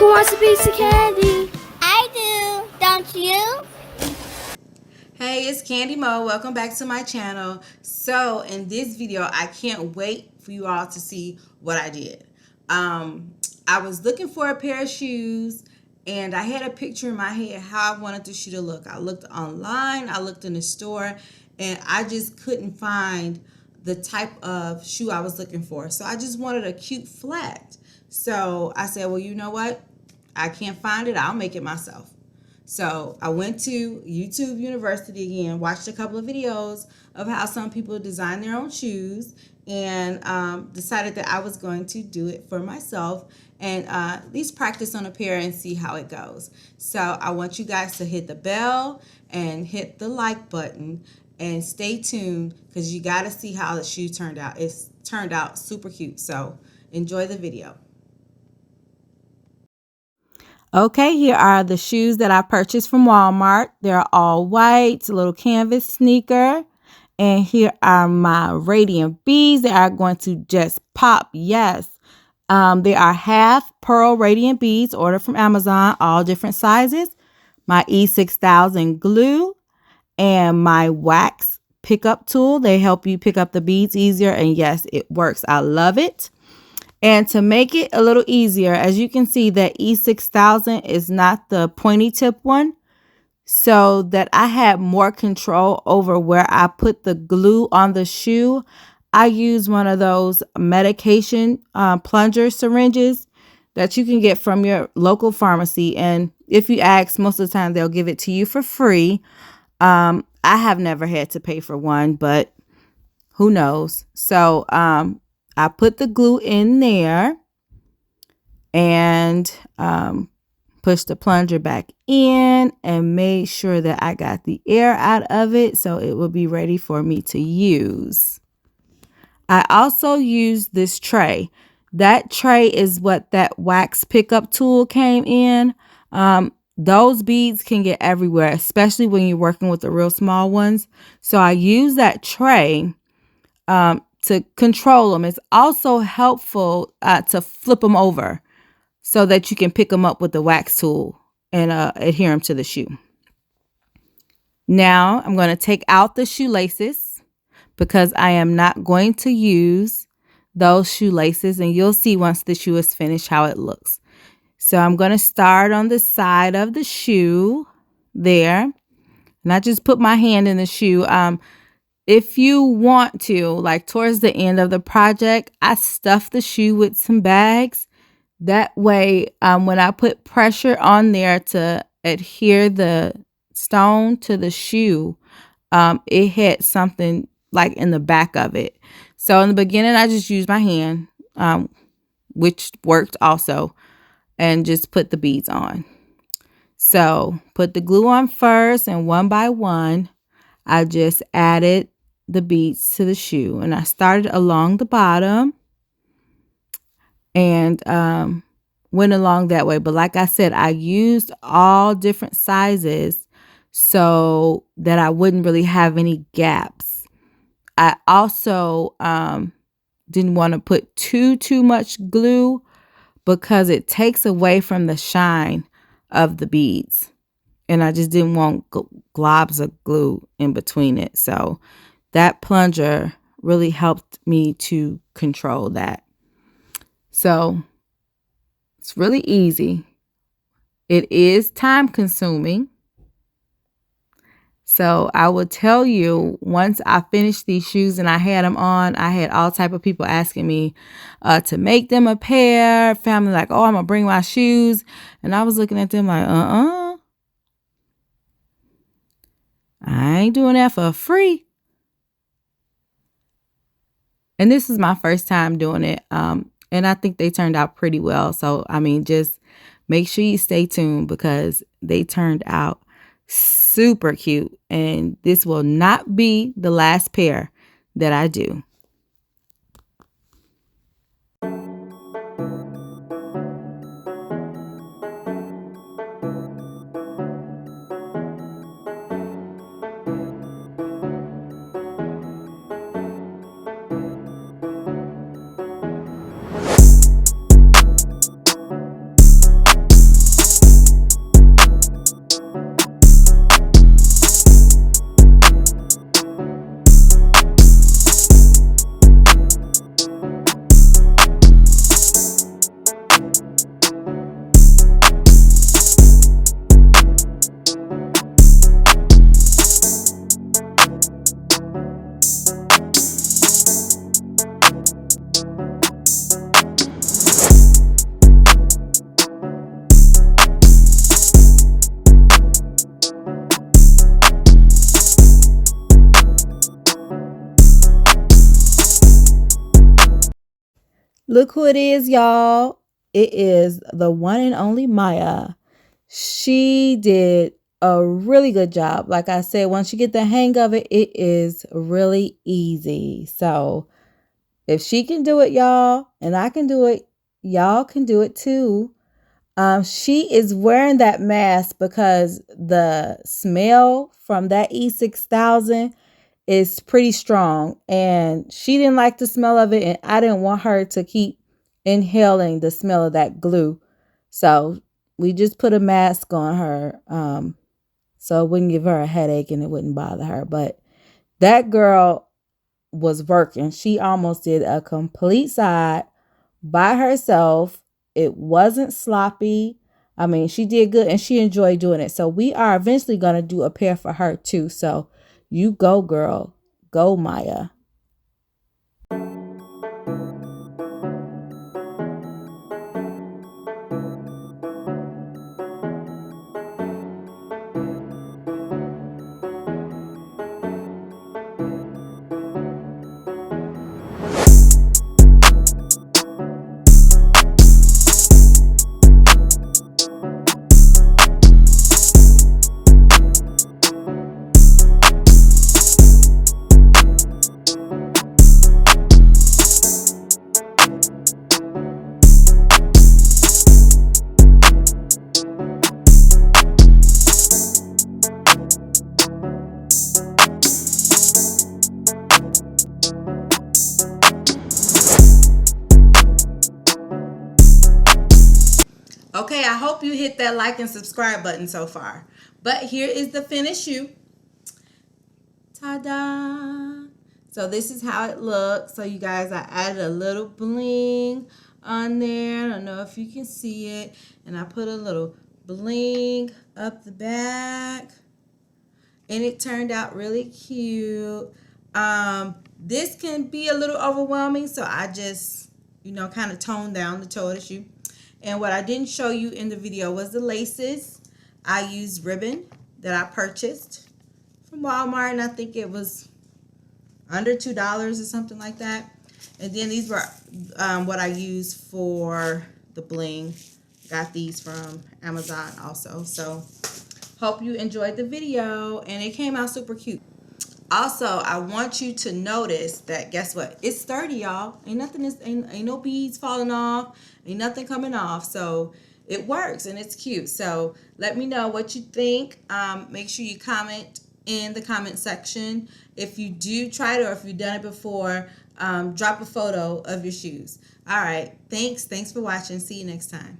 Who wants a piece of candy? I do, don't you? Hey, it's Candy Mo. Welcome back to my channel. So in this video, I can't wait for you all to see what I did. I was looking for a pair of shoes and I had a picture in my head how I wanted the shoe to look. I looked online, I looked in the store, and I just couldn't find the type of shoe I was looking for. So I just wanted a cute flat. So I said, well, you know what? I can't find it. I'll make it myself. So I went to YouTube University again, watched a couple of videos of how some people design their own shoes, and decided that I was going to do it for myself and at least practice on a pair and see how it goes. So I want you guys to hit the bell and hit the like button and stay tuned because you got to see how the shoe turned out. It's turned out super cute. So enjoy the video. Okay, here are the shoes that I purchased from Walmart. They're all white, a little canvas sneaker. And here are my radiant beads. They are going to just pop. Yes. They are half pearl radiant beads ordered from Amazon, all different sizes. My E6000 glue and my wax pickup tool. They help you pick up the beads easier. And yes, it works. I love it. And to make it a little easier, as you can see, that E6000 is not the pointy tip one, so that I had more control over where I put the glue on the shoe. I use one of those medication plunger syringes that you can get from your local pharmacy. And if you ask, most of the time they'll give it to you for free. I have never had to pay for one, but who knows? So, I put the glue in there and pushed the plunger back in and made sure that I got the air out of it so it will be ready for me to use. I also used this tray. That tray is what that wax pickup tool came in. Those beads can get everywhere, especially when you're working with the real small ones. So I use that tray to control them. It's also helpful to flip them over so that you can pick them up with the wax tool and adhere them to the shoe. Now I'm going to take out the shoelaces because I am not going to use those shoelaces, and you'll see once the shoe is finished how it looks. So I'm going to start on the side of the shoe there, and I just put my hand in the shoe. If you want to, like towards the end of the project, I stuff the shoe with some bags. That way, when I put pressure on there to adhere the stone to the shoe, it hit something like in the back of it. So in the beginning, I just used my hand, which worked also, and just put the beads on. So put the glue on first, and one by one, I just added the beads to the shoe, and I started along the bottom and went along that way. But like I said, I used all different sizes so that I wouldn't really have any gaps. I also didn't want to put too much glue because it takes away from the shine of the beads. And I just didn't want globs of glue in between it. So that plunger really helped me to control that. So it's really easy. It is time consuming. So I will tell you, once I finished these shoes and I had them on, I had all type of people asking me to make them a pair. Family like, oh, I'm going to bring my shoes. And I was looking at them like, I ain't doing that for free. And this is my first time doing it. And I think they turned out pretty well. So, I mean, just make sure you stay tuned because they turned out super cute. And this will not be the last pair that I do. Look who it is, y'all. It is the one and only Maya. She did a really good job. Like I said, once you get the hang of it, it is really easy. So if she can do it, y'all, and I can do it, y'all can do it too. She is wearing that mask because the smell from that E6000 is pretty strong, and she didn't like the smell of it, and I didn't want her to keep inhaling the smell of that glue. So we just put a mask on her, so it wouldn't give her a headache and it wouldn't bother her. But that girl was working. She almost did a complete side by herself. It wasn't sloppy. I mean, she did good and she enjoyed doing it. So we are eventually going to do a pair for her too. So you go, girl. Go, Maya. Okay, I hope you hit that like and subscribe button so far. But here is the finished shoe. Ta-da! So this is how it looks. So you guys, I added a little bling on there. I don't know if you can see it. And I put a little bling up the back. And it turned out really cute. This can be a little overwhelming, so I just, kind of toned down the toe of the shoe. And what I didn't show you in the video was the laces. I used ribbon that I purchased from Walmart, and I think it was under $2 or something like that. And then these were what I used for the bling. Got these from Amazon also. So hope you enjoyed the video, and it came out super cute. Also, I want you to notice that, guess what? It's sturdy, y'all. Ain't no beads falling off. Ain't nothing coming off. So it works and it's cute. So let me know what you think. Make sure you comment in the comment section. If you do try it or if you've done it before, drop a photo of your shoes. All right. Thanks for watching. See you next time.